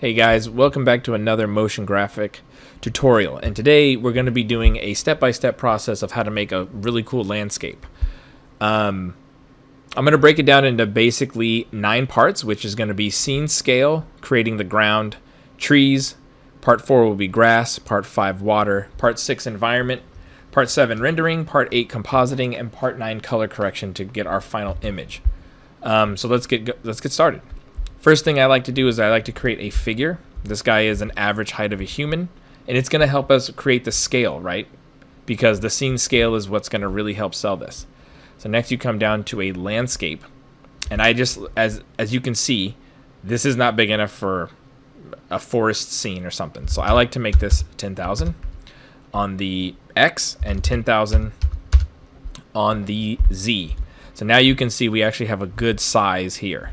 Hey guys, welcome back to another motion graphic tutorial, and today we're going to be doing a step-by-step process of how to make a really cool landscape. I'm going to break it down into basically 9 parts, which is going to be scene scale, creating the ground, trees, part 4 will be grass, part 5 water, part 6 environment, part 7 rendering, part 8 compositing, and part 9 color correction to get our final image. So let's get started. First thing I like to do is I like to create a figure. This guy is an average height of a human, and it's going to help us create the scale, right? Because the scene scale is what's going to really help sell this. So next you come down to a landscape, and I just, as you can see, this is not big enough for a forest scene or something. So I like to make this 10,000 on the X and 10,000 on the Z. So now you can see we actually have a good size here.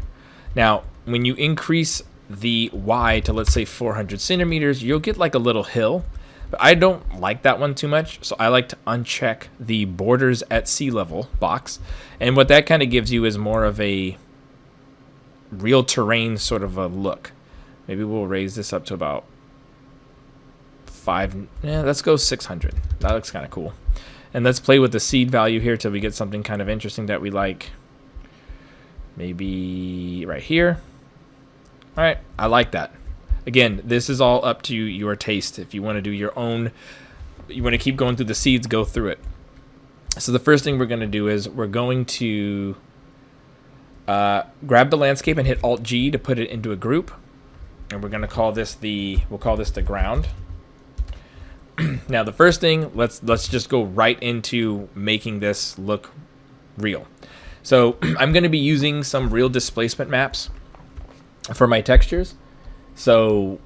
Now, when you increase the Y to, let's say, 400 centimeters, you'll get like a little hill. But I don't like that one too much, so I like to uncheck the borders at sea level box. And what that kind of gives you is more of a real terrain sort of a look. Maybe we'll raise this up to about 5. Yeah, let's go 600. That looks kind of cool. And let's play with the seed value here till we get something kind of interesting that we like. Maybe right here. All right, I like that. Again, this is all up to your taste. If you want to do your own, you want to keep going through the seeds, go through it. So the first thing we're going to do is we're going to grab the landscape and hit Alt-G to put it into a group. And we're going to call this we'll call this the ground. Now the first thing, let's just go right into making this look real. So I'm going to be using some real displacement maps for my textures. So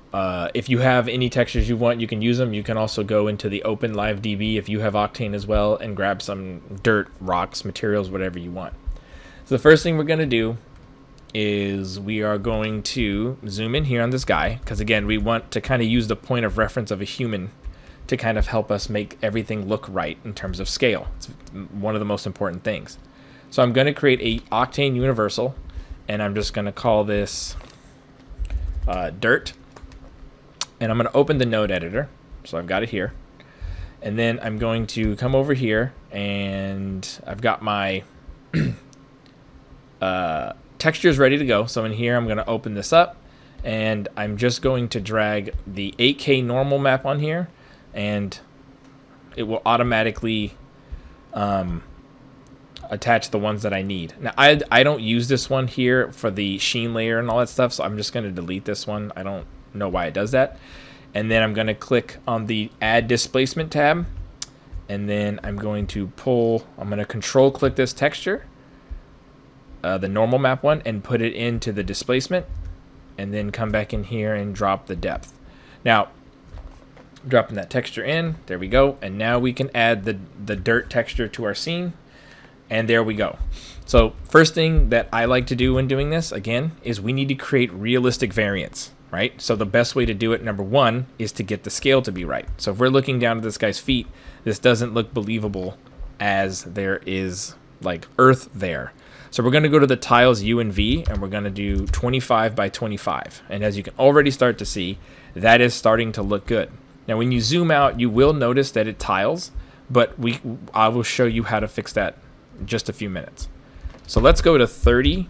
if you have any textures you want, you can use them. You can also go into the Open Live DB if you have Octane as well and grab some dirt, rocks, materials, whatever you want. So the first thing we're going to do is we are going to zoom in here on this guy, because again, we want to kind of use the point of reference of a human to kind of help us make everything look right in terms of scale. It's one of the most important things. So I'm going to create a Octane universal, and I'm just going to call this dirt. And I'm going to open the node editor. So I've got it here. And then I'm going to come over here, and I've got my textures ready to go. So in here, I'm going to open this up, and I'm just going to drag the 8K normal map on here, and it will automatically attach the ones that I need. Now I don't use this one here for the sheen layer and all that stuff, so I'm just going to delete this one. I don't know why it does that. And then I'm going to click on the add displacement tab, and then I'm going to control click this texture, the normal map one, and put it into the displacement, and then come back in here and drop the depth. Now dropping that texture in, there we go, and now we can add the dirt texture to our scene. And there we go. So first thing that I like to do when doing this, again, is we need to create realistic variants, right? So the best way to do it, number one, is to get the scale to be right. So if we're looking down at this guy's feet, this doesn't look believable as there is like earth there. So we're going to go to the tiles U and V, and we're going to do 25 by 25. And as you can already start to see, that is starting to look good. Now when you zoom out, you will notice that it tiles, but I will show you how to fix that in just a few minutes. So let's go to 30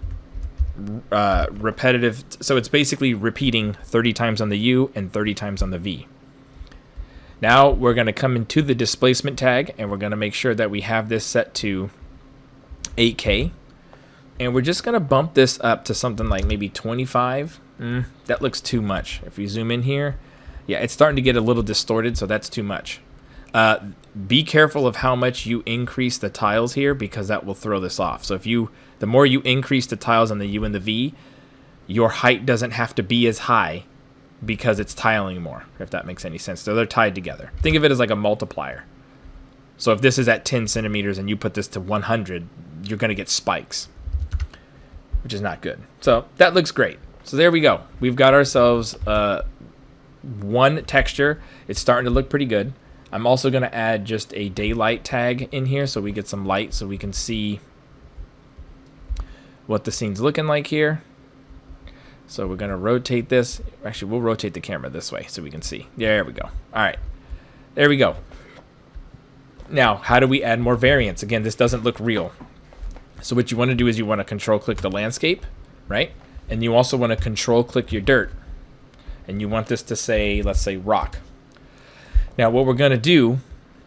repetitive. So it's basically repeating 30 times on the U and 30 times on the V. Now we're going to come into the displacement tag, and we're going to make sure that we have this set to 8K. And we're just going to bump this up to something like maybe 25. That looks too much. If we zoom in here, yeah, it's starting to get a little distorted, so that's too much. Be careful of how much you increase the tiles here, because that will throw this off. So the more you increase the tiles on the U and the V, your height doesn't have to be as high because it's tiling more, if that makes any sense. So they're tied together. Think of it as like a multiplier. So if this is at 10 centimeters and you put this to 100, you're going to get spikes, which is not good. So that looks great. So there we go. We've got ourselves one texture. It's starting to look pretty good. I'm also going to add just a daylight tag in here so we get some light so we can see what the scene's looking like here. So we're going to rotate this. Actually, we'll rotate the camera this way so we can see. There we go. All right. There we go. Now, how do we add more variance? Again, this doesn't look real. So what you want to do is you want to control click the landscape, right? And you also want to control click your dirt. And you want this to say, let's say rock. Now what we're going to do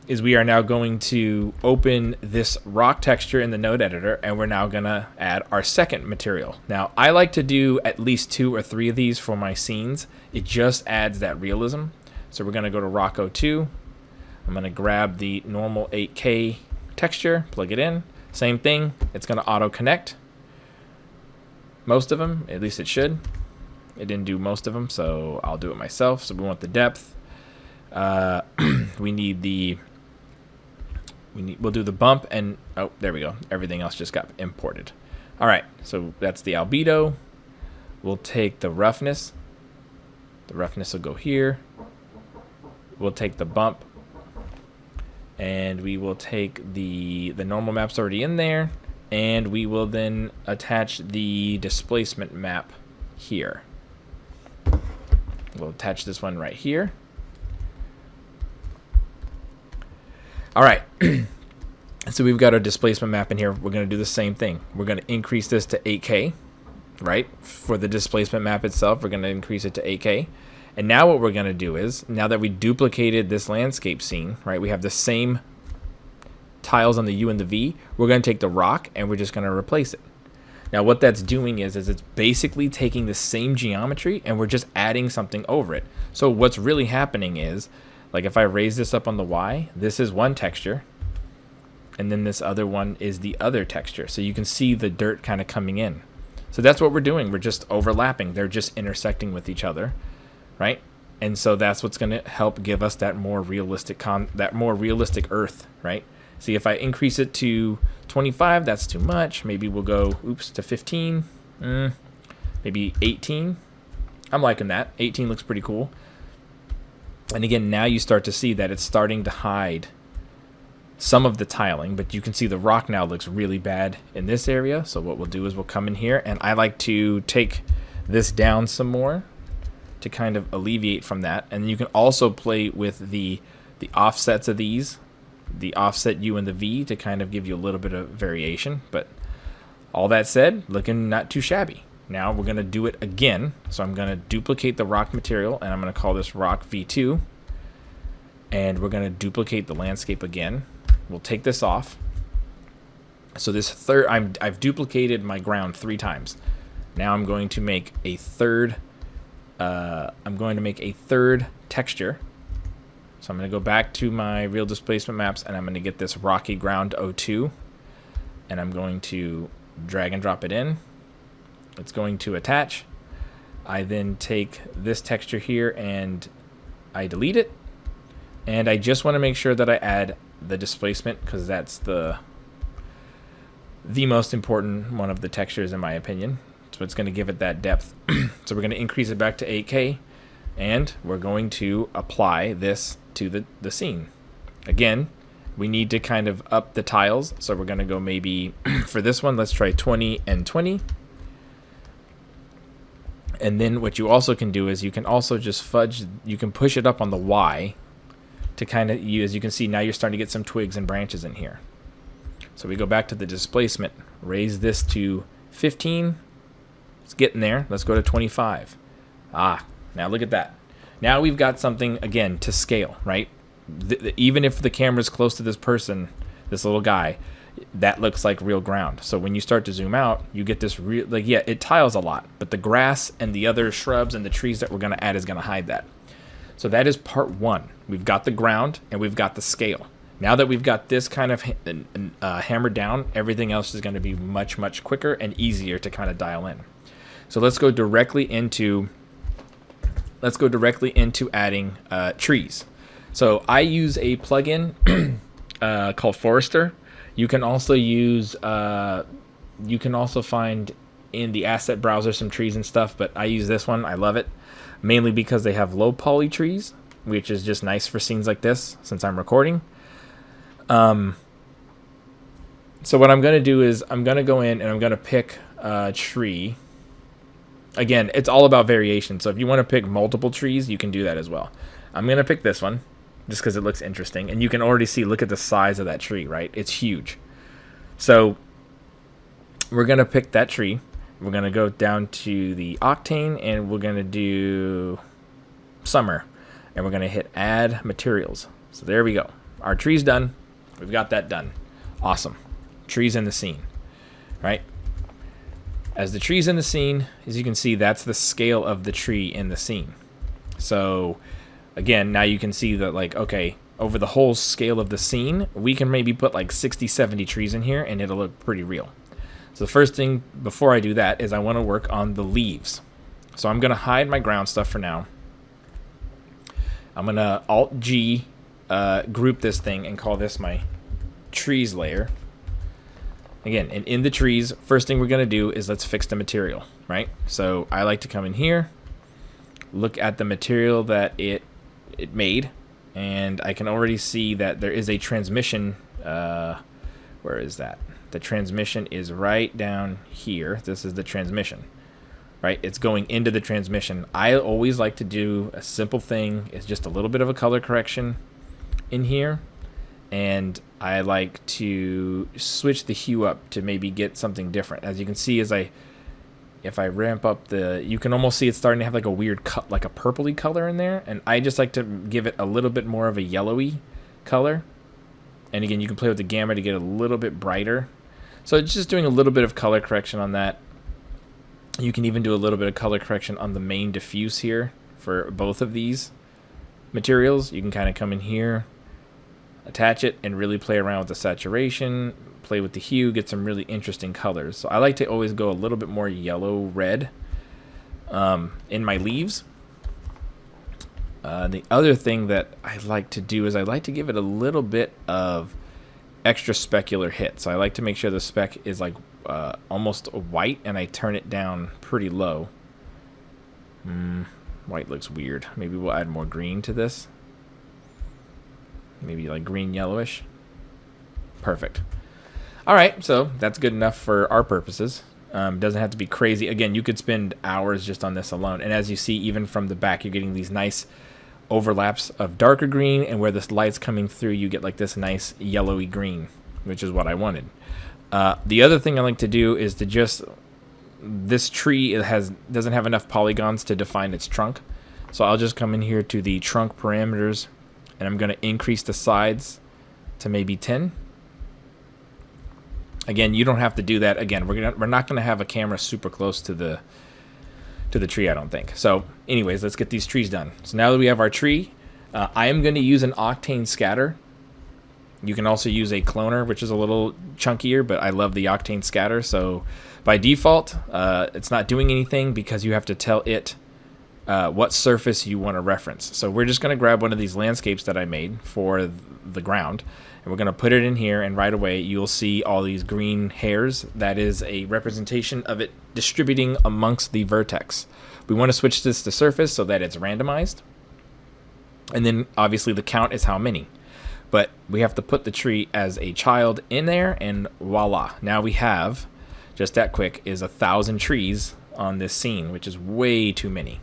is we are now going to open this rock texture in the node editor, and we're now going to add our second material. Now I like to do at least 2 or 3 of these for my scenes. It just adds that realism. So we're going to go to Rock 02. I'm going to grab the normal 8K texture, plug it in. Same thing, it's going to auto connect most of them, at least it should. It didn't do most of them, so I'll do it myself. So we want the depth. We'll do the bump, and oh, there we go. Everything else just got imported. All right, so that's the albedo. We'll take the roughness. The roughness will go here. We'll take the bump, and we will take the normal map's already in there, and we will then attach the displacement map here. We'll attach this one right here. All right, so we've got our displacement map in here. We're going to do the same thing. We're going to increase this to 8K, right? For the displacement map itself, we're going to increase it to 8K. And now what we're going to do is, now that we duplicated this landscape scene, right, we have the same tiles on the U and the V, we're going to take the rock and we're just going to replace it. Now what that's doing is it's basically taking the same geometry and we're just adding something over it. So what's really happening is, like if I raise this up on the Y, this is one texture, and then this other one is the other texture. So you can see the dirt kind of coming in. So that's what we're doing. We're just overlapping. They're just intersecting with each other, right? And so that's what's going to help give us that more realistic earth, right? See, if I increase it to 25, that's too much. Maybe we'll go, to 15. Maybe 18. I'm liking that. 18 looks pretty cool. And again, now you start to see that it's starting to hide some of the tiling, but you can see the rock now looks really bad in this area. So what we'll do is we'll come in here, and I like to take this down some more to kind of alleviate from that. And you can also play with the offsets of these, the offset U and the V, to kind of give you a little bit of variation. But all that said, looking not too shabby. Now we're going to do it again. So I'm going to duplicate the rock material, and I'm going to call this rock V2. And we're going to duplicate the landscape again. We'll take this off. So this third, I've duplicated my ground 3 times. Now I'm going to make a third. Texture. So I'm going to go back to my real displacement maps, and I'm going to get this rocky ground 02, and I'm going to drag and drop it in. It's going to attach. I then take this texture here and I delete it, and I just want to make sure that I add the displacement, because that's the most important one of the textures in my opinion. So it's going to give it that depth. So we're going to increase it back to 8K, and we're going to apply this to the scene. Again, we need to kind of up the tiles, so we're going to go maybe for this one, let's try 20 and 20. And then what you also can do is you can also just you can push it up on the Y to kind of, as you can see, now you're starting to get some twigs and branches in here. So we go back to the displacement, raise this to 15. It's getting there. Let's go to 25. Now look at that. Now we've got something, again, to scale, right? Even if the camera's close to this person, this little guy, that looks like real ground. So when you start to zoom out, you get this real, like, yeah, it tiles a lot, but the grass and the other shrubs and the trees that we're going to add is going to hide that. So that is part 1. We've got the ground and we've got the scale. Now that we've got this kind of hammered down, everything else is going to be much, much quicker and easier to kind of dial in. So let's go directly into adding trees. So I use a plugin called Forester. You can also find in the asset browser some trees and stuff, but I use this one. I love it, mainly because they have low poly trees, which is just nice for scenes like this since I'm recording. So what I'm going to do is I'm going to go in and I'm going to pick a tree. Again, it's all about variation. So if you want to pick multiple trees, you can do that as well. I'm going to pick this one just because it looks interesting. And you can already see, look at the size of that tree, right? It's huge. So we're going to pick that tree. We're going to go down to the Octane, and we're going to do summer. And we're going to hit add materials. So there we go. Our tree's done. We've got that done. Awesome. Trees in the scene, right? As the tree's in the scene, as you can see, that's the scale of the tree in the scene. So again, now you can see that, like, okay, over the whole scale of the scene, we can maybe put like 60, 70 trees in here, and it'll look pretty real. So the first thing before I do that is I want to work on the leaves. So I'm going to hide my ground stuff for now. I'm going to Alt-G, group this thing, and call this my trees layer. Again, and in the trees, first thing we're going to do is let's fix the material, right? So I like to come in here, look at the material that it made, and I can already see that there is a transmission. Where is that? The transmission is right down here. This is the transmission, right? It's going into the transmission. I always like to do a simple thing. It's just a little bit of a color correction in here. And I like to switch the hue up to maybe get something different. As you can see, if I ramp up you can almost see it's starting to have like a weird cut, like a purpley color in there. And I just like to give it a little bit more of a yellowy color. And again, you can play with the gamma to get a little bit brighter. So it's just doing a little bit of color correction on that. You can even do a little bit of color correction on the main diffuse here for both of these materials. You can kind of come in here, attach it, and really play around with the saturation, play with the hue, get some really interesting colors. So I like to always go a little bit more yellow-red in my leaves. The other thing that I like to do is I like to give it a little bit of extra specular hit. So I like to make sure the speck is like almost white, and I turn it down pretty low. White looks weird. Maybe we'll add more green to this. Maybe like green yellowish. Perfect. All right, so that's good enough for our purposes. Doesn't have to be crazy. Again, you could spend hours just on this alone. And as you see, even from the back, you're getting these nice overlaps of darker green, and where this light's coming through, you get like this nice yellowy green, which is what I wanted. The other thing I like to do is to just, this tree doesn't have enough polygons to define its trunk. So I'll just come in here to the trunk parameters, and I'm going to increase the sides to maybe 10. Again, you don't have to do that. Again, we're not going to have a camera super close to the tree, I don't think. So anyways, let's get these trees done. So now that we have our tree, I am going to use an Octane scatter. You can also use a cloner, which is a little chunkier, but I love the Octane scatter. So by default, it's not doing anything because you have to tell it what surface you want to reference. So we're just going to grab one of these landscapes that I made for the ground, and we're going to put it in here, and right away you'll see all these green hairs. That is a representation of it distributing amongst the vertex. We want to switch this to surface so that it's randomized, and then obviously the count is how many. But we have to put the tree as a child in there, and voila. Now we have, just that quick, is 1,000 trees on this scene, which is way too many.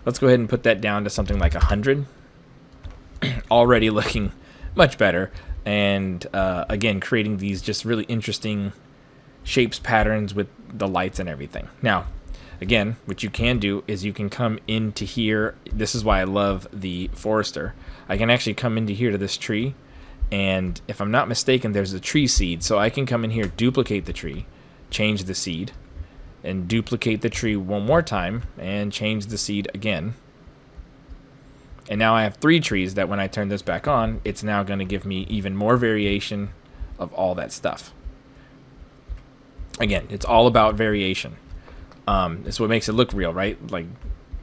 Let's go ahead and put that down to something like 100. Already looking much better. And again, creating these just really interesting shapes, patterns with the lights and everything. Now, again, what you can do is you can come into here. This is why I love the Forester. I can actually come into here to this tree, and if I'm not mistaken, there's a tree seed. So I can come in here, duplicate the tree, change the seed, and duplicate the tree one more time and change the seed again. And now I have 3 trees that when I turn this back on, it's now going to give me even more variation of all that stuff. Again, it's all about variation. It's what makes it look real, right? Like,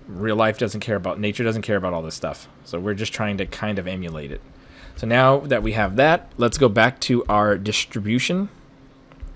real life doesn't care about, nature doesn't care about all this stuff. So we're just trying to kind of emulate it. So now that we have that, let's go back to our distribution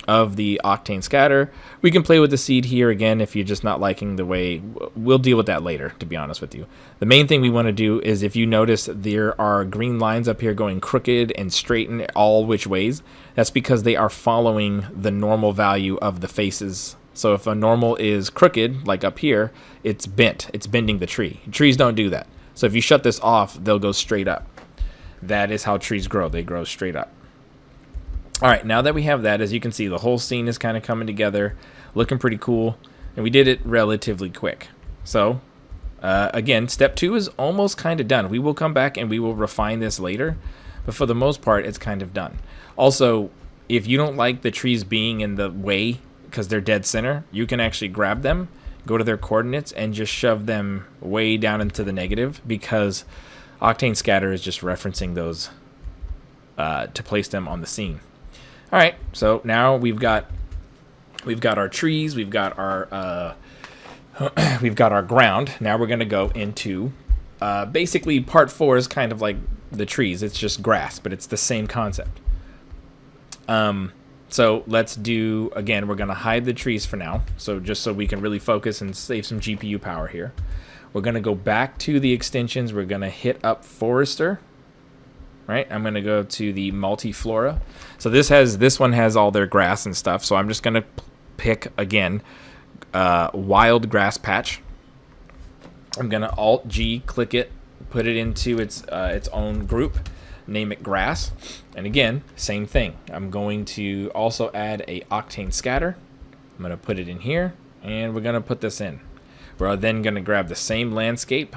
of the Octane scatter. We can play with the seed here again if you're just not liking the way. We'll deal with that later, to be honest with you. The main thing we want to do is, if you notice, there are green lines up here going crooked and straight in all which ways. That's because they are following the normal value of the faces So if a normal is crooked, like up here, it's bent. It's bending the tree. Trees don't do that. So if you shut this off, they'll go straight up. That is how trees grow. They grow straight up. All right, now that we have that, as you can see, the whole scene is kind of coming together, looking pretty cool, and we did it relatively quick. So, again, step 2 is almost kind of done. We will come back and we will refine this later, but for the most part, it's kind of done. Also, if you don't like the trees being in the way because they're dead center, you can actually grab them, go to their coordinates, and just shove them way down into the negative, because Octane Scatter is just referencing those to place them on the scene. All right, so now we've got our trees, we've got our ground. Now we're gonna go into basically part 4 is kind of like the trees. It's just grass, but it's the same concept. So let's do, again, we're gonna hide the trees for now. So just so we can really focus and save some GPU power here. We're gonna go back to the extensions. We're gonna hit up Forester. Right, I'm gonna go to the multiflora. So this one has all their grass and stuff. So I'm just gonna pick again wild grass patch. I'm gonna Alt G, click it, put it into its own group, name it grass, and again, same thing. I'm going to also add a Octane Scatter. I'm gonna put it in here, and we're gonna put this in. We're then gonna grab the same landscape.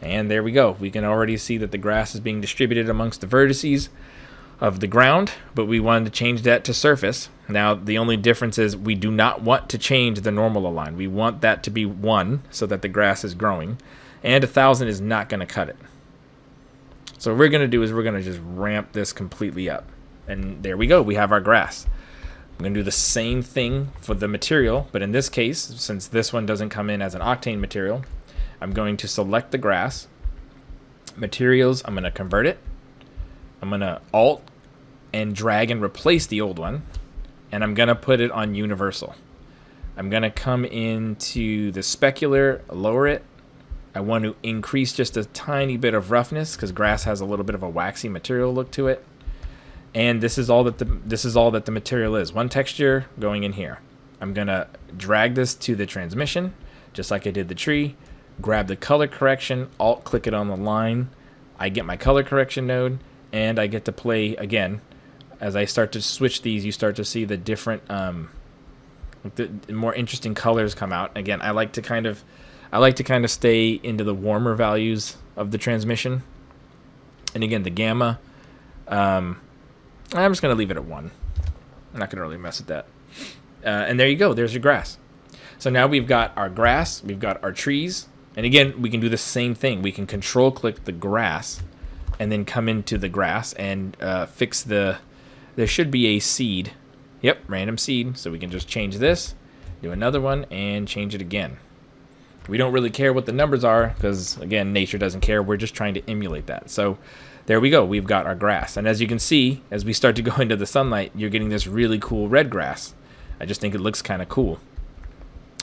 And there we go. We can already see that the grass is being distributed amongst the vertices of the ground, but we wanted to change that to surface. Now, the only difference is we do not want to change the normal align. We want that to be 1 so that the grass is growing, and 1,000 is not going to cut it. So what we're going to do is we're going to just ramp this completely up. And there we go. We have our grass. I'm going to do the same thing for the material, but in this case, since this one doesn't come in as an Octane material, I'm going to select the grass, materials, I'm going to convert it, I'm going to Alt and drag and replace the old one, and I'm going to put it on universal. I'm going to come into the specular, lower it. I want to increase just a tiny bit of roughness because grass has a little bit of a waxy material look to it. And this is all that the material is. One texture going in here. I'm going to drag this to the transmission, just like I did the tree. Grab the color correction, Alt click it on the line. I get my color correction node, and I get to play again. As I start to switch these, you start to see the different, the more interesting colors come out. Again, I like to kind of stay into the warmer values of the transmission. And again, the gamma, I'm just gonna leave it at 1. I'm not gonna really mess with that. And there you go. There's your grass. So now we've got our grass, we've got our trees. And again, we can do the same thing. We can control click the grass and then come into the grass and fix there should be a seed. Yep, random seed. So we can just change this, do another one, and change it again. We don't really care what the numbers are because, again, nature doesn't care. We're just trying to emulate that. So there we go. We've got our grass. And as you can see, as we start to go into the sunlight, you're getting this really cool red grass. I just think it looks kind of cool.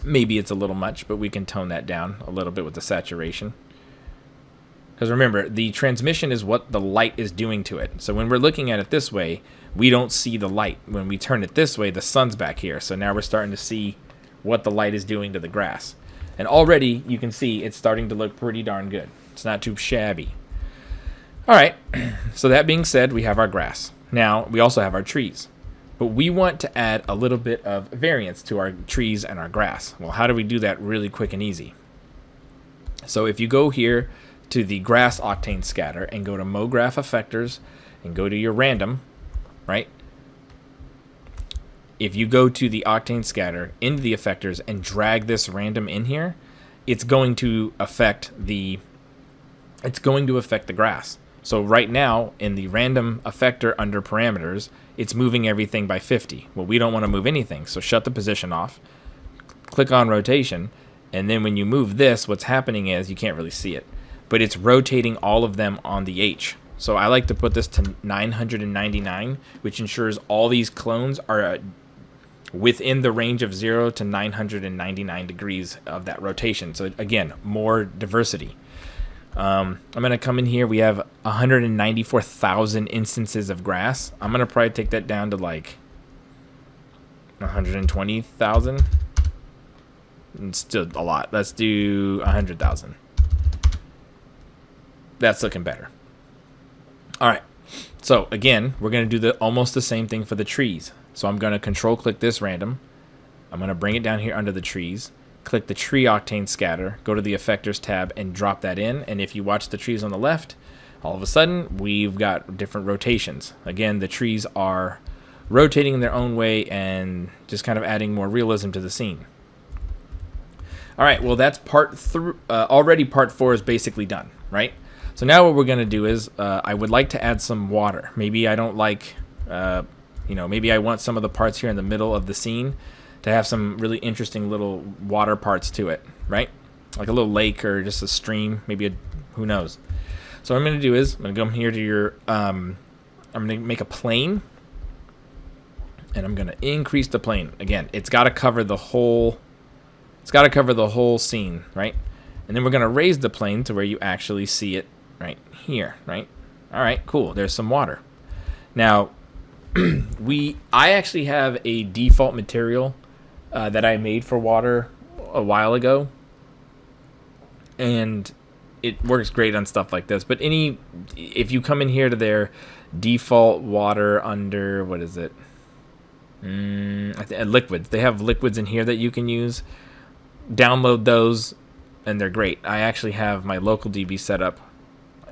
Maybe it's a little much, but we can tone that down a little bit with the saturation. Because remember, the transmission is what the light is doing to it. So when we're looking at it this way, we don't see the light. When we turn it this way, the sun's back here. So now we're starting to see what the light is doing to the grass. And already you can see it's starting to look pretty darn good. It's not too shabby. All right, so that being said, we have our grass. Now, we also have our trees. But we want to add a little bit of variance to our trees and our grass. Well, how do we do that really quick and easy? So if you go here to the grass Octane Scatter and go to MoGraph Effectors and go to your random, right? If you go to the Octane Scatter into the effectors and drag this random in here, it's going to affect the grass. So right now in the random effector under parameters, it's moving everything by 50. Well, we don't want to move anything, so shut the position off, click on rotation, and then when you move this, what's happening is you can't really see it, but it's rotating all of them on the H. So I like to put this to 999, which ensures all these clones are within the range of 0 to 999 degrees of that rotation. So again, more diversity. I'm going to come in here. We have 194,000 instances of grass. I'm going to probably take that down to like 120,000. It's still a lot. Let's do 100,000. That's looking better. All right. So again, we're going to do almost the same thing for the trees. So I'm going to control click this random. I'm going to bring it down here under the trees. Click the tree octane scatter. Go to the effectors tab and drop that in. And if you watch the trees on the left, all of a sudden we've got different rotations. Again, the trees are rotating in their own way and just kind of adding more realism to the scene. All right, well, that's part 3. Already part 4 is basically done, right? So now what we're going to do is I would like to add some water. Maybe I don't like, maybe I want some of the parts here in the middle of the scene to have some really interesting little water parts to it, right? Like a little lake or just a stream, maybe who knows. So what I'm going to do is I'm going to come here to your, I'm going to make a plane, and I'm going to increase the plane. Again, it's got to cover the whole scene, right? And then we're going to raise the plane to where you actually see it right here, right? All right, cool. There's some water. Now, I actually have a default material that I made for water a while ago, and it works great on stuff like this. But if you come in here to their default water under, what is it? Liquids. They have liquids in here that you can use. Download those, and they're great. I actually have my local DB set up,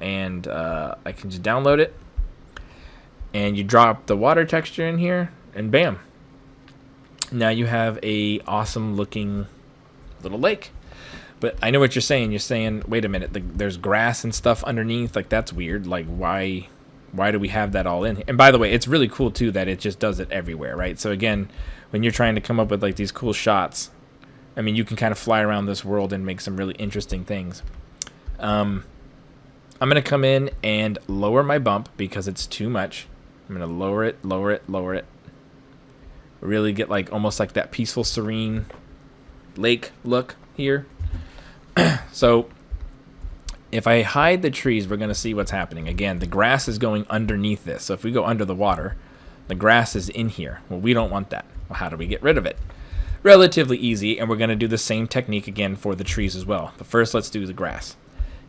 and I can just download it, and you drop the water texture in here, and bam. Now you have a awesome looking little lake. But I know what you're saying. You're saying, wait a minute, there's grass and stuff underneath. Like, that's weird. Like, why do we have that all in here? And by the way, it's really cool too that it just does it everywhere, right? So again, when you're trying to come up with like these cool shots, I mean, you can kind of fly around this world and make some really interesting things. I'm going to come in and lower my bump because it's too much. I'm going to lower it, lower it, lower it. Really get like almost like that peaceful, serene lake look here. So if I hide the trees, we're going to see what's happening. Again, the grass is going underneath this. So if we go under the water, the grass is in here. Well, we don't want that. Well, how do we get rid of it? Relatively easy, and we're going to do the same technique again for the trees as well. But first, let's do the grass.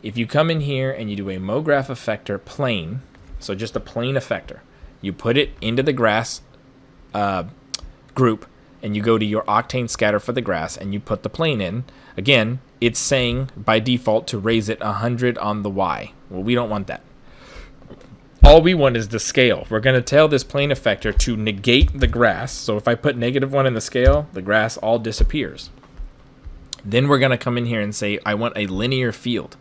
If you come in here and you do a MoGraph effector plane, so just a plane effector, you put it into the grass group, and you go to your Octane scatter for the grass, and you put the plane in. Again, it's saying by default to raise it 100 on the Y. Well, we don't want that. All we want is the scale. We're going to tell this plane effector to negate the grass. So if I put -1 in the scale, the grass all disappears. Then we're going to come in here and say, I want a linear field.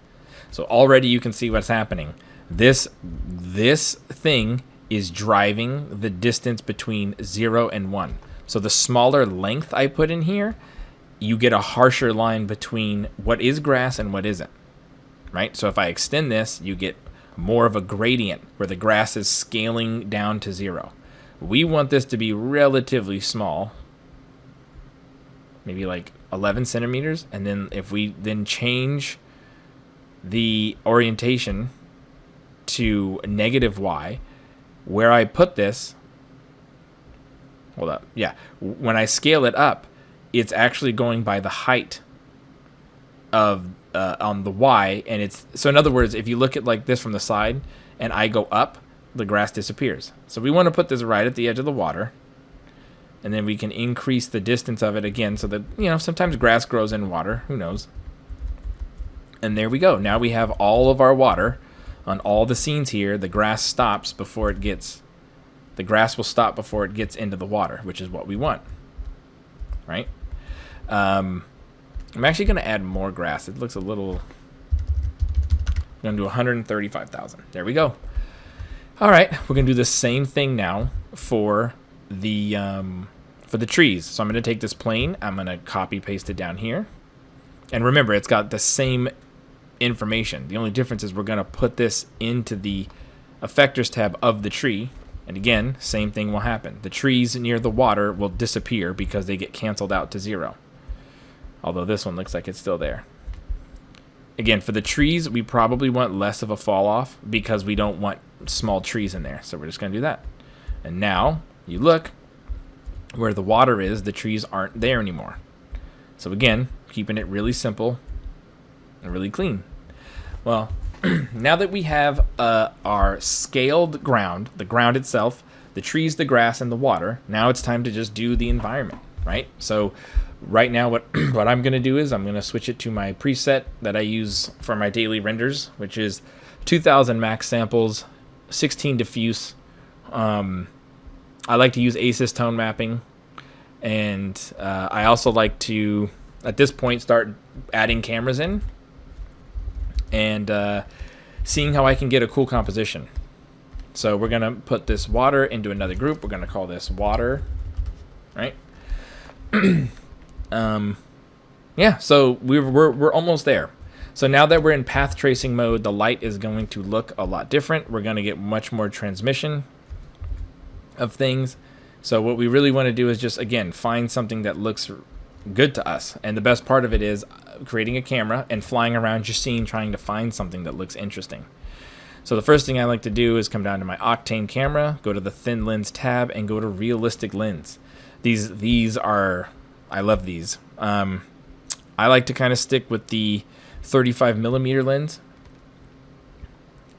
So already you can see what's happening. This thing is driving the distance between 0 and 1. So the smaller length I put in here, you get a harsher line between what is grass and what isn't, right? So if I extend this, you get more of a gradient where the grass is scaling down to 0. We want this to be relatively small, maybe like 11 centimeters. And then if we then change the orientation to -Y, where I put this, hold up, yeah, when I scale it up, it's actually going by the height of on the Y, and it's so in other words, if you look at like this from the side and I go up, the grass disappears. So we want to put this right at the edge of the water, and then we can increase the distance of it again so that, you know, sometimes grass grows in water, who knows. And there we go. Now we have all of our water on all the scenes here. The grass stops before it gets, the grass will stop before it gets into the water, which is what we want, right? I'm actually going to add more grass. It looks a little, I'm going to do 135,000. There we go. All right, we're going to do the same thing now for the trees. So I'm going to take this plane. I'm going to copy paste it down here. And remember, it's got the same information. The only difference is we're going to put this into the effectors tab of the tree. And again, same thing will happen. The trees near the water will disappear because they get canceled out to 0. Although this one looks like it's still there. Again, for the trees, we probably want less of a fall off because we don't want small trees in there. So we're just going to do that. And now you look where the water is, the trees aren't there anymore. So again, keeping it really simple and really clean. Well, now that we have our scaled ground, the ground itself, the trees, the grass, and the water, now it's time to just do the environment, right? So right now what I'm going to do is I'm going to switch it to my preset that I use for my daily renders, which is 2000 max samples, 16 diffuse. I like to use ACES tone mapping, and I also like to, at this point, start adding cameras in and seeing how I can get a cool composition. So we're going to put this water into another group. We're going to call this water, right? Yeah, so we're almost there. So now that we're in path tracing mode, the light is going to look a lot different. We're going to get much more transmission of things. So what we really want to do is just, again, find something that looks good to us. And the best part of it is creating a camera and flying around your scene trying to find something that looks interesting. So the first thing I like to do is come down to my Octane camera, go to the thin lens tab, and go to realistic lens. These are, I love these. I like to kind of stick with the 35 millimeter lens,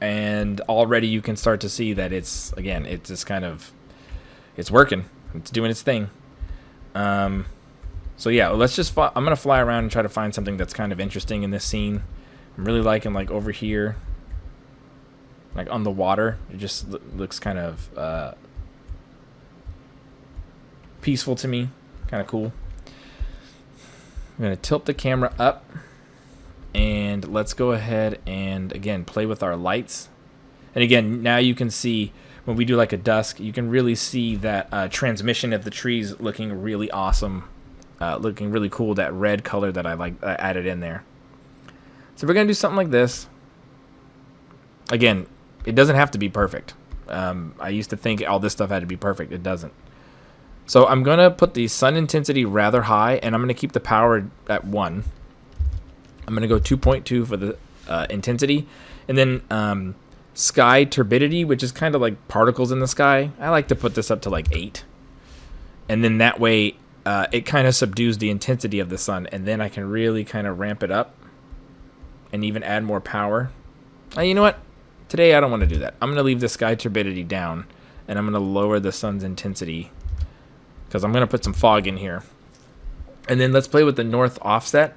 and already you can start to see that it's just kind of, it's working, it's doing its thing. So yeah, let's just I'm gonna fly around and try to find something that's kind of interesting in this scene. I'm really liking, like, over here, like on the water, it just looks kind of peaceful to me, kind of cool. I'm going to tilt the camera up, and let's go ahead and, again, play with our lights. And again, now you can see when we do like a dusk, you can really see that transmission of the trees looking really awesome, looking really cool, that red color that I added in there. So we're going to do something like this. Again, it doesn't have to be perfect. I used to think all this stuff had to be perfect. It doesn't. So I'm going to put the sun intensity rather high, and I'm going to keep the power at 1. I'm going to go 2.2 for the intensity. And then sky turbidity, which is kind of like particles in the sky, I like to put this up to like 8. And then that way it kind of subdues the intensity of the sun, and then I can really kind of ramp it up and even add more power. You know what? Today I don't want to do that. I'm going to leave the sky turbidity down, and I'm going to lower the sun's intensity, because I'm going to put some fog in here. And then let's play with the north offset.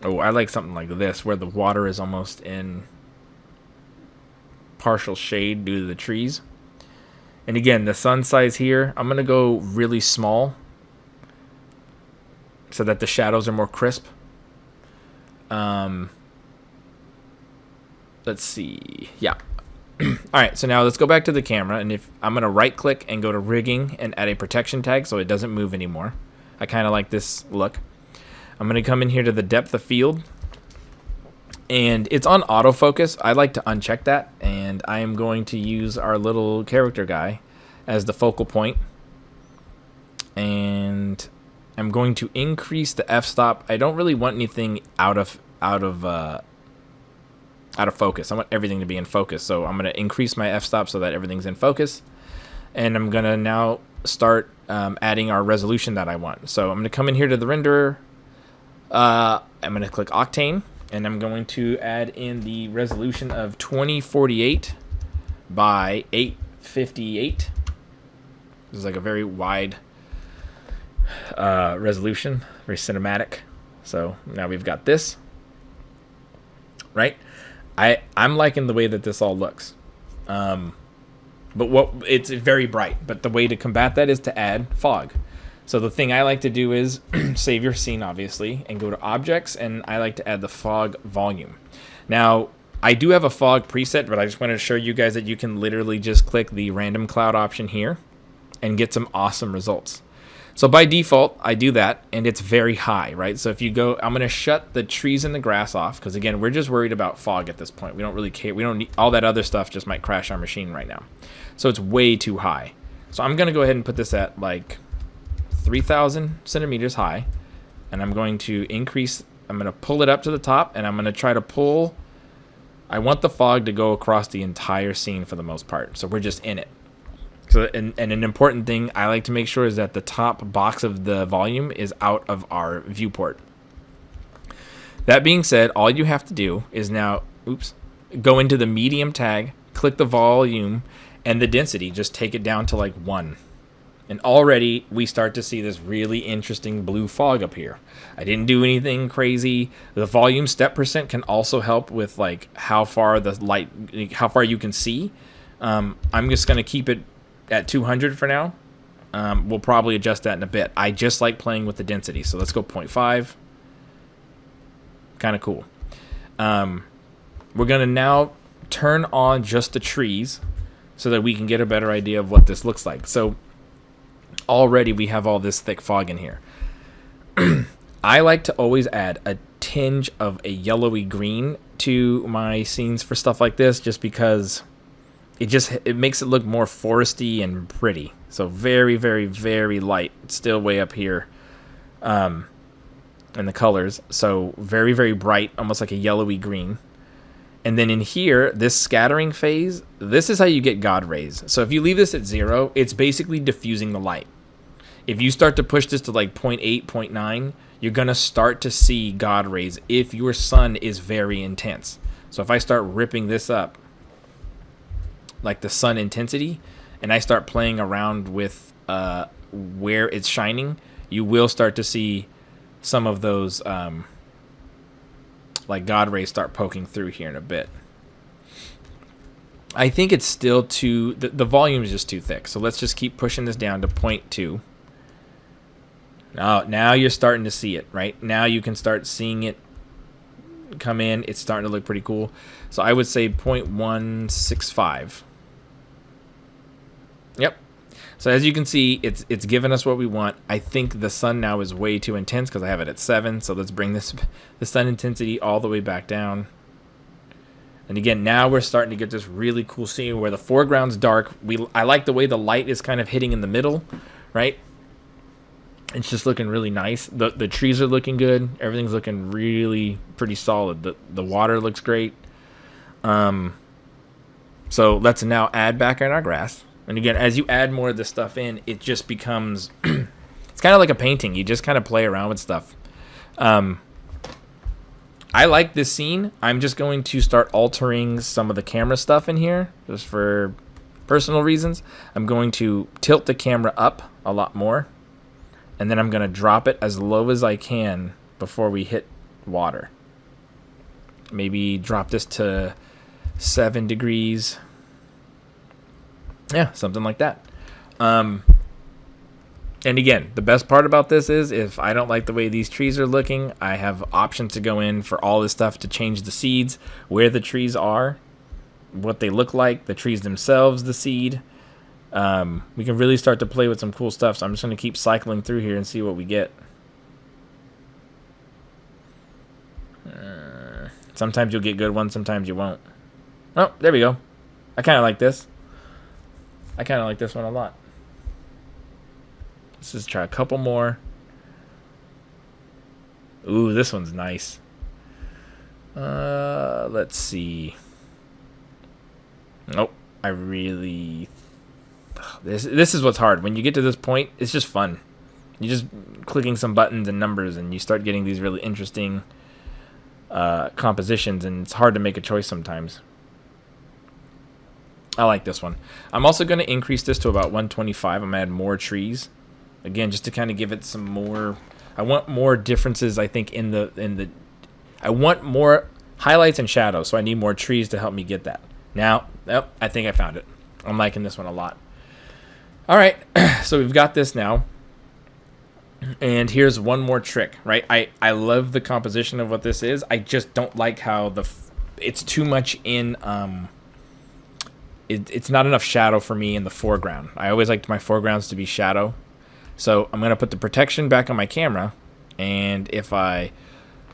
Oh, I like something like this, where the water is almost in partial shade due to the trees. And again, the sun size here, I'm going to go really small so that the shadows are more crisp. Let's see. Yeah. All right, so now let's go back to the camera, and if I'm going to right click and go to rigging and add a protection tag so it doesn't move anymore. I kind of like this look. I'm going to come in here to the depth of field, and it's on autofocus. I like to uncheck that, and I am going to use our little character guy as the focal point, and I'm going to increase the f-stop. I don't really want anything out of focus. I want everything to be in focus, so I'm going to increase my f-stop so that everything's in focus, and I'm going to now start adding our resolution that I want. So I'm going to come in here to the renderer. I'm going to click Octane, and I'm going to add in the resolution of 2048 by 858. This is like a very wide resolution, very cinematic. So now we've got this, right? I'm liking the way that this all looks. But it's very bright. But the way to combat that is to add fog. So the thing I like to do is save your scene, obviously, and go to objects, and I like to add the fog volume. Now, I do have a fog preset, but I just wanted to show you guys that you can literally just click the random cloud option here and get some awesome results. So by default, I do that, and it's very high, right? So if you go, I'm going to shut the trees and the grass off, because again, we're just worried about fog at this point. We don't really care. We don't need all that other stuff. Just might crash our machine right now. So it's way too high. So I'm going to go ahead and put this at like 3,000 centimeters high, and I'm going to increase. I'm going to pull it up to the top, and I'm going to try to pull. I want the fog to go across the entire scene for the most part, so we're just in it. So, and an important thing I like to make sure is that the top box of the volume is out of our viewport. That being said, all you have to do is now, go into the medium tag, click the volume and the density, just take it down to like 1. And already we start to see this really interesting blue fog up here. I didn't do anything crazy. The volume step percent can also help with like how far you can see. I'm just going to keep it at 200 for now. We'll probably adjust that in a bit. I just like playing with the density. So let's go 0.5. Kind of cool. We're going to now turn on just the trees so that we can get a better idea of what this looks like. So already we have all this thick fog in here. I like to always add a tinge of a yellowy green to my scenes for stuff like this, just because it makes it look more foresty and pretty. So very, very, very light. It's still way up here in the colors. So very, very bright, almost like a yellowy green. And then in here, this scattering phase, this is how you get God rays. So if you leave this at 0, it's basically diffusing the light. If you start to push this to like 0.8, 0.9, you're going to start to see God rays if your sun is very intense. So if I start ripping this up, like the sun intensity, and I start playing around with where it's shining, you will start to see some of those like God rays start poking through here in a bit. I think it's still too, the volume is just too thick. So let's just keep pushing this down to 0.2. Now you're starting to see it, right? Now you can start seeing it come in. It's starting to look pretty cool. So I would say 0.165. Yep. So as you can see, it's given us what we want. I think the sun now is way too intense because I have it at 7. So let's bring the sun intensity all the way back down. And again, now we're starting to get this really cool scene where the foreground's dark. I like the way the light is kind of hitting in the middle, right? It's just looking really nice. The trees are looking good. Everything's looking really pretty solid. The water looks great. So let's now add back in our grass. And again, as you add more of this stuff in, it just becomes, it's kind of like a painting. You just kind of play around with stuff. I like this scene. I'm just going to start altering some of the camera stuff in here, just for personal reasons. I'm going to tilt the camera up a lot more. And then I'm going to drop it as low as I can before we hit water. Maybe drop this to 7 degrees. Yeah, something like that. And again, the best part about this is if I don't like the way these trees are looking, I have options to go in for all this stuff to change the seeds, where the trees are, what they look like, the trees themselves, the seed. We can really start to play with some cool stuff. So I'm just going to keep cycling through here and see what we get. Sometimes you'll get good ones, sometimes you won't. Oh, there we go. I kind of like this. I kind of like this one a lot. Let's just try a couple more. Ooh, this one's nice. Let's see. Nope. I really... This is what's hard. When you get to this point, it's just fun. You're just clicking some buttons and numbers, and you start getting these really interesting compositions, and it's hard to make a choice sometimes. I like this one. I'm also going to increase this to about 125. I'm going to add more trees. Again, just to kind of give it some more... I want more differences, I think, in the... I want more highlights and shadows, so I need more trees to help me get that. Now, I think I found it. I'm liking this one a lot. All right, so we've got this now. And here's one more trick, right? I love the composition of what this is. I just don't like how it's too much in... It's not enough shadow for me in the foreground. I always liked my foregrounds to be shadow. So I'm going to put the protection back on my camera. And if I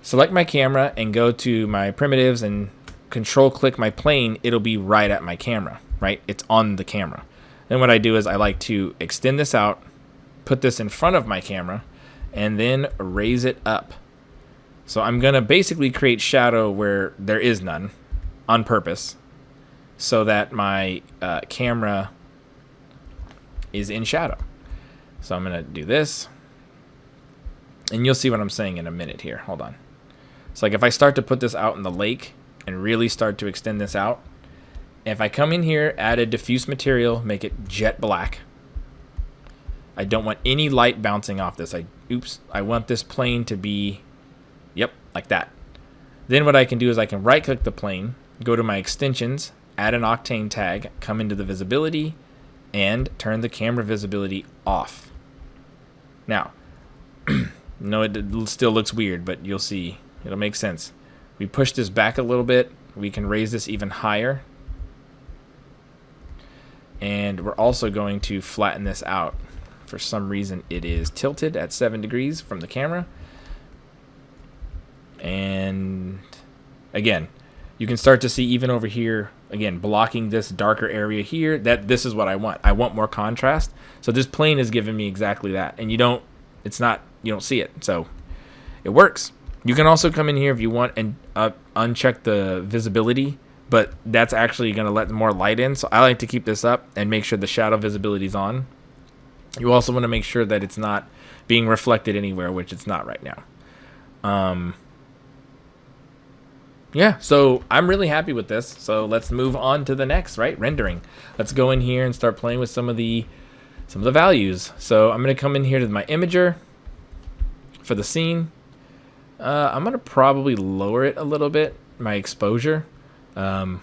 select my camera and go to my primitives and control click my plane, it'll be right at my camera, right? It's on the camera. Then what I do is I like to extend this out, put this in front of my camera, and then raise it up. So I'm going to basically create shadow where there is none on purpose, so that my camera is in shadow. So I'm going to do this. And you'll see what I'm saying in a minute here. Hold on. So like if I start to put this out in the lake and really start to extend this out, if I come in here, add a diffuse material, make it jet black. I don't want any light bouncing off this. I want this plane to be, yep, like that. Then what I can do is I can right click the plane, go to my extensions, add an Octane tag, come into the visibility, and turn the camera visibility off. Now, no, it still looks weird, but you'll see. It'll make sense. We push this back a little bit. We can raise this even higher. And we're also going to flatten this out. For some reason, it is tilted at 7 degrees from the camera. And again, you can start to see even over here, again, blocking this darker area here, that this is what I want. I want more contrast. So this plane is giving me exactly that. And you don't see it. So it works. You can also come in here if you want and uncheck the visibility, but that's actually going to let more light in. So I like to keep this up and make sure the shadow visibility is on. You also want to make sure that it's not being reflected anywhere, which it's not right now. Yeah, so I'm really happy with this. So let's move on to the next, right? Rendering. Let's go in here and start playing with some of the values. So I'm going to come in here to my imager for the scene. I'm going to probably lower it a little bit, my exposure. I'm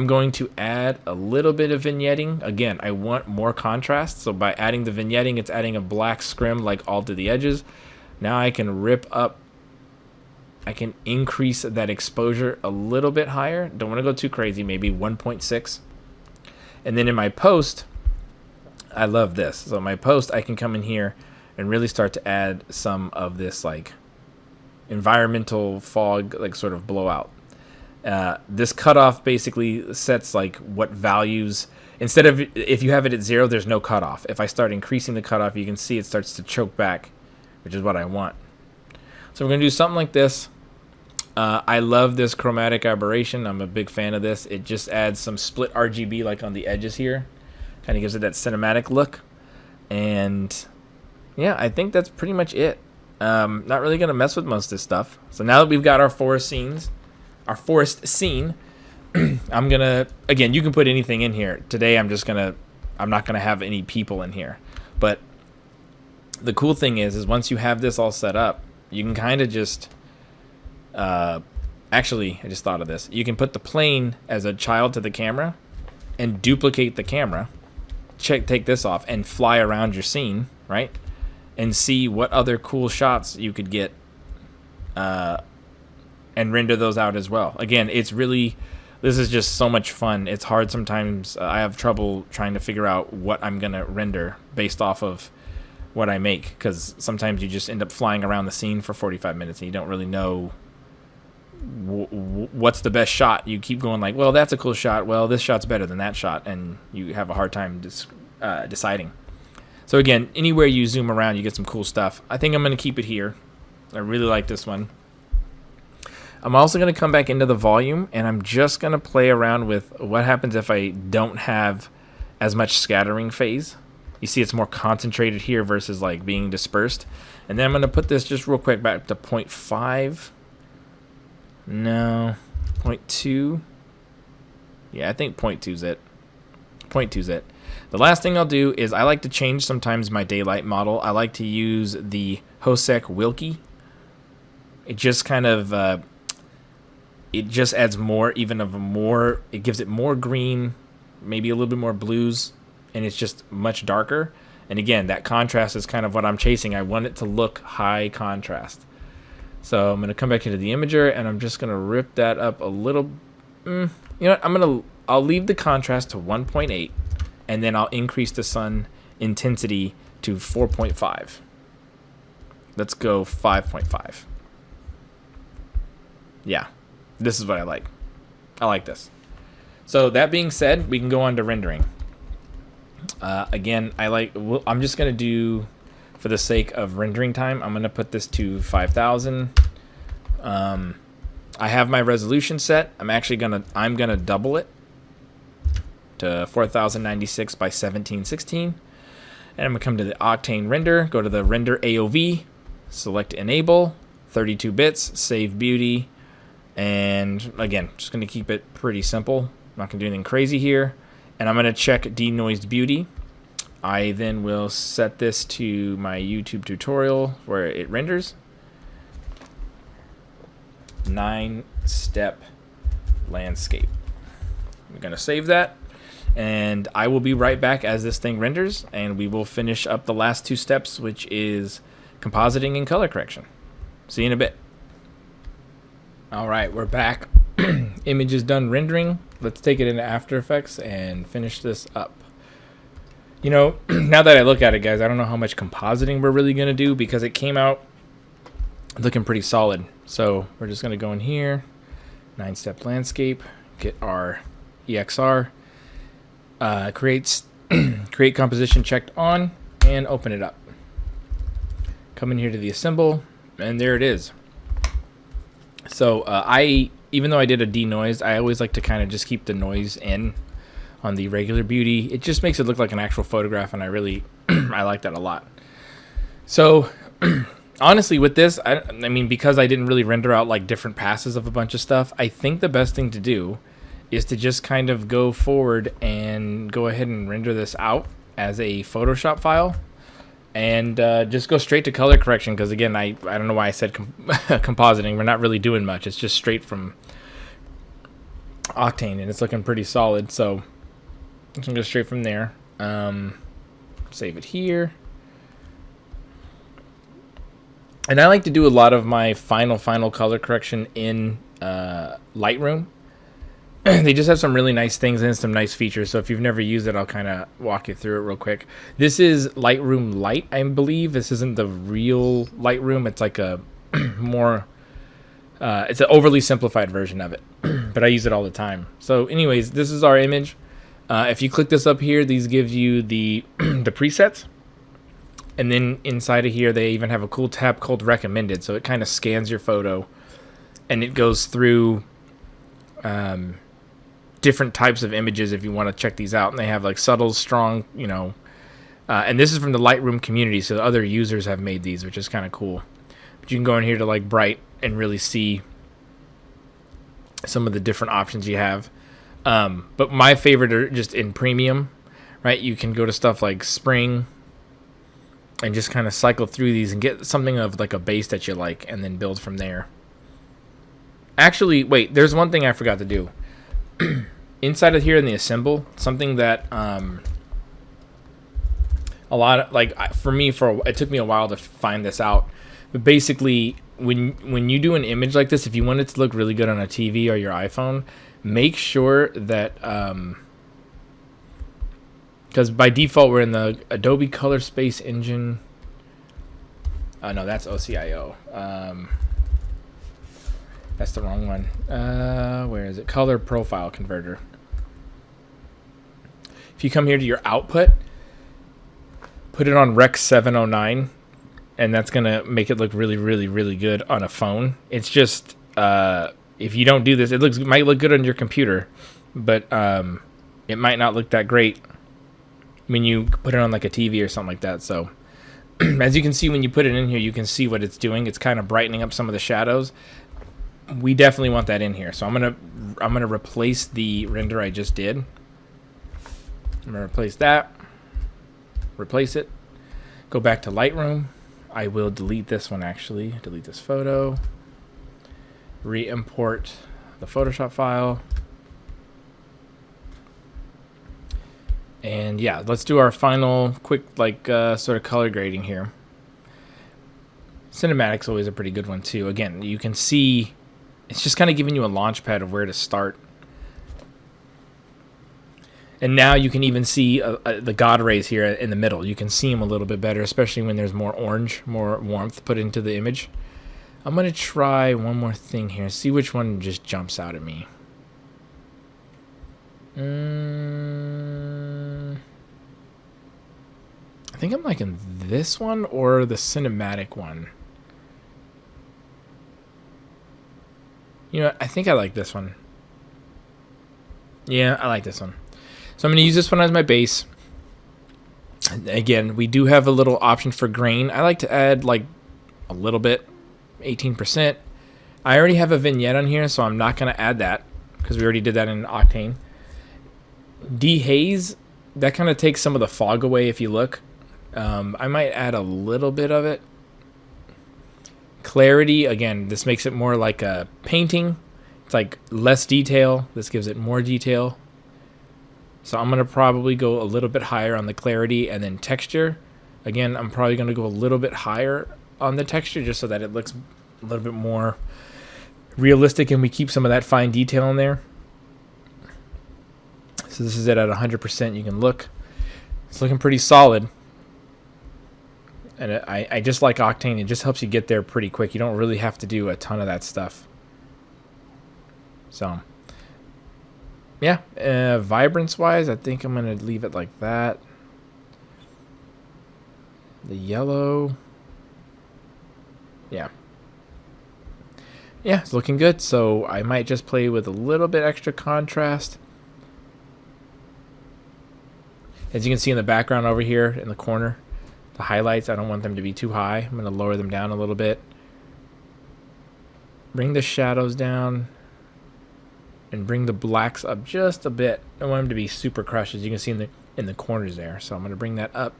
going to add a little bit of vignetting. Again, I want more contrast. So by adding the vignetting, it's adding a black scrim like all to the edges. Now I can rip up. I can increase that exposure a little bit higher. Don't want to go too crazy, maybe 1.6. And then in my post, I love this. So my post, I can come in here and really start to add some of this like environmental fog, like sort of blowout. This cutoff basically sets like what values, instead of, if you have it at 0, there's no cutoff. If I start increasing the cutoff, you can see it starts to choke back, which is what I want. So we're going to do something like this. I love this chromatic aberration. I'm a big fan of this. It just adds some split RGB like on the edges here. Kind of gives it that cinematic look. And yeah, I think that's pretty much it. Not really going to mess with most of this stuff. So now that we've got our forest scene, I'm going to, again, you can put anything in here. Today I'm not going to have any people in here. But the cool thing is once you have this all set up, you can kind of just, actually, I just thought of this. You can put the plane as a child to the camera and duplicate the camera. Take this off and fly around your scene, right? And see what other cool shots you could get and render those out as well. Again, this is just so much fun. It's hard sometimes. I have trouble trying to figure out what I'm going to render based off of what I make, because sometimes you just end up flying around the scene for 45 minutes and you don't really know what's the best shot. You keep going like, well, that's a cool shot. Well, this shot's better than that shot, and you have a hard time deciding. So again, anywhere you zoom around, you get some cool stuff. I think I'm going to keep it here. I really like this one. I'm also going to come back into the volume, and I'm just going to play around with what happens if I don't have as much scattering phase. You see it's more concentrated here versus like being dispersed. And then I'm going to put this just real quick back to 0.5. No, 0.2. Yeah, I think 0.2 is it. 0.2 is it. The last thing I'll do is I like to change sometimes my daylight model. I like to use the Hosek Wilkie. It just kind of, it just adds more, it gives it more green, maybe a little bit more blues, and it's just much darker. And again, that contrast is kind of what I'm chasing. I want it to look high contrast. So I'm going to come back into the imager, and I'm just going to rip that up a little. You know what? I'll leave the contrast to 1.8, and then I'll increase the sun intensity to 4.5. Let's go 5.5. Yeah, this is what I like. I like this. So that being said, we can go on to rendering. Again, I'm just going to do, for the sake of rendering time, I'm going to put this to 5,000. I have my resolution set. I'm going to double it to 4096 by 1716. And I'm going to come to the Octane render, go to the render AOV, select enable, 32 bits, save beauty, and again, just going to keep it pretty simple. I'm not going to do anything crazy here. And I'm going to check denoised beauty. I then will set this to my YouTube tutorial where it renders. 9-step landscape. I'm going to save that. And I will be right back as this thing renders, and we will finish up the last 2 steps, which is compositing and color correction. See you in a bit. All right, we're back. Image is done rendering. Let's take it into After Effects and finish this up. You know, now that I look at it, guys, I don't know how much compositing we're really going to do because it came out looking pretty solid. So we're just going to go in here, 9-step landscape, get our EXR. Create composition checked on, and open it up. Come in here to the assemble, and there it is. So even though I did a denoise, I always like to kind of just keep the noise in on the regular beauty. It just makes it look like an actual photograph, and I really I like that a lot. So honestly, with this, I mean, because I didn't really render out like different passes of a bunch of stuff, I think the best thing to do is to just kind of go forward and go ahead and render this out as a Photoshop file, and just go straight to color correction, because again, I don't know why I said compositing. We're not really doing much. It's just straight from Octane, and it's looking pretty solid. So I'm gonna go straight from there. Save it here. And I like to do a lot of my final color correction in Lightroom. They just have some really nice things and some nice features. So if you've never used it, I'll kind of walk you through it real quick. This is Lightroom Lite, I believe. This isn't the real Lightroom. It's like a more, it's an overly simplified version of it, but I use it all the time. So anyways, this is our image. If you click this up here, these give you the the presets. And then inside of here, they even have a cool tab called recommended. So it kind of scans your photo and it goes through different types of images if you want to check these out. And they have like subtle, strong, you know, and this is from the Lightroom community, so other users have made these, which is kind of cool. But you can go in here to like bright and really see some of the different options you have. But my favorite are just in premium, right? You can go to stuff like spring and just kind of cycle through these and get something of like a base that you like, and then build from there. Actually, wait, there's one thing I forgot to do. Inside of here in the assemble, something that a lot of, like, for me, it took me a while to find this out, but basically when you do an image like this, if you want it to look really good on a TV or your iPhone, make sure that because by default we're in the Adobe Color Space Engine. No, that's OCIO. That's the wrong one. Where is it? Color Profile Converter. If you come here to your output, put it on Rec 709, and that's going to make it look really, really, really good on a phone. It's just, if you don't do this, it might look good on your computer, but it might not look that great when you put it on like a TV or something like that. So as you can see, when you put it in here, you can see what it's doing. It's kind of brightening up some of the shadows. We definitely want that in here. So I'm gonna replace the render I just did. I'm gonna replace that. Replace it. Go back to Lightroom. I will delete this one actually. Delete this photo. Re-import the Photoshop file. And yeah, let's do our final quick sort of color grading here. Cinematic's always a pretty good one too. Again, you can see it's just kind of giving you a launch pad of where to start. And now you can even see the God rays here in the middle. You can see them a little bit better, especially when there's more orange, more warmth put into the image. I'm going to try one more thing here. See which one just jumps out at me. I think I'm liking this one or the cinematic one. You know, I think I like this one. Yeah, I like this one. So I'm going to use this one as my base. Again, we do have a little option for grain. I like to add like a little bit, 18%. I already have a vignette on here, so I'm not going to add that because we already did that in Octane. Dehaze, that kind of takes some of the fog away if you look. I might add a little bit of it. Clarity, again, this makes it more like a painting. It's like less detail. This gives it more detail. So I'm going to probably go a little bit higher on the clarity. And then texture, again, I'm probably going to go a little bit higher on the texture just so that it looks a little bit more realistic and we keep some of that fine detail in there. So this is it at 100%. You can look. It's looking pretty solid. And I just like Octane. It just helps you get there pretty quick. You don't really have to do a ton of that stuff. So, yeah. Vibrance-wise, I think I'm going to leave it like that. The yellow. Yeah. Yeah, it's looking good. So I might just play with a little bit extra contrast. As you can see in the background over here in the corner, the highlights, I don't want them to be too high. I'm going to lower them down a little bit. Bring the shadows down. And bring the blacks up just a bit. I don't want them to be super crushed, as you can see in the corners there. So I'm going to bring that up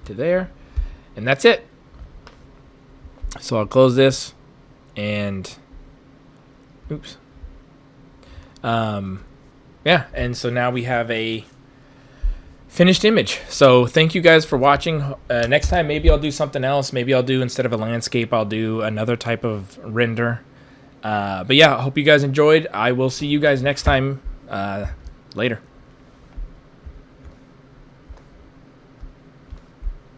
to there. And that's it. So I'll close this. And oops. Yeah, and so now we have a finished image. So thank you guys for watching. Next time maybe I'll do something else. Maybe I'll do, instead of a landscape, I'll do another type of render. But yeah, I hope you guys enjoyed. I will see you guys next time. Later.